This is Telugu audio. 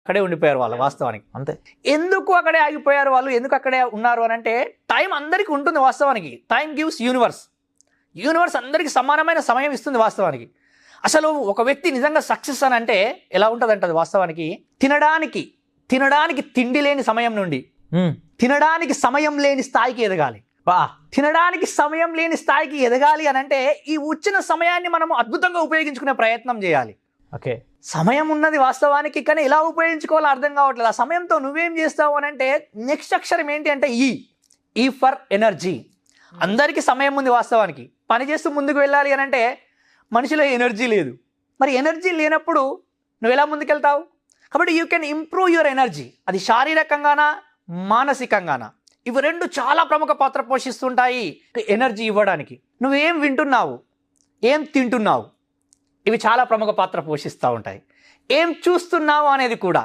అక్కడే ఉండిపోయారు వాళ్ళు వాస్తవానికి. అంతే. ఎందుకు అక్కడే ఆగిపోయారు వాళ్ళు, ఎందుకు అక్కడే ఉన్నారు అని అంటే, టైం అందరికీ ఉంటుంది వాస్తవానికి. Time gives universe. యూనివర్స్ అందరికీ సమానమైన సమయం ఇస్తుంది వాస్తవానికి. అసలు ఒక వ్యక్తి నిజంగా సక్సెస్ అని అంటే ఎలా ఉంటుంది వాస్తవానికి, తినడానికి తిండి లేని సమయం నుండి తినడానికి సమయం లేని స్థాయికి ఎదగాలి. తినడానికి సమయం లేని స్థాయికి ఎదగాలి అని అంటే ఈ వచ్చిన సమయాన్ని మనం అద్భుతంగా ఉపయోగించుకునే ప్రయత్నం చేయాలి. ఓకే, సమయం ఉన్నది వాస్తవానికి, కానీ ఎలా ఉపయోగించుకోవాలో అర్థం కావట్లేదు. ఆ సమయంతో నువ్వేం చేస్తావు అని అంటే, నెక్స్ట్ అక్షరం ఏంటి అంటే ఈ ఫర్ ఎనర్జీ. అందరికీ సమయం ఉంది వాస్తవానికి. పని చేస్తూ ముందుకు వెళ్ళాలి అని అంటే మనిషిలో ఎనర్జీ లేదు. మరి ఎనర్జీ లేనప్పుడు నువ్వు ఎలా ముందుకెళ్తావు? కాబట్టి you can improve your energy. అది శారీరకంగానా మానసికంగానా, ఇవి రెండు చాలా ప్రముఖ పాత్ర పోషిస్తుంటాయి ఎనర్జీ ఇవ్వడానికి. నువ్వేం వింటున్నావు, ఏం తింటున్నావు, ఇవి చాలా ప్రముఖ పాత్ర పోషిస్తూ ఉంటాయి. ఏం చూస్తున్నావు అనేది కూడా.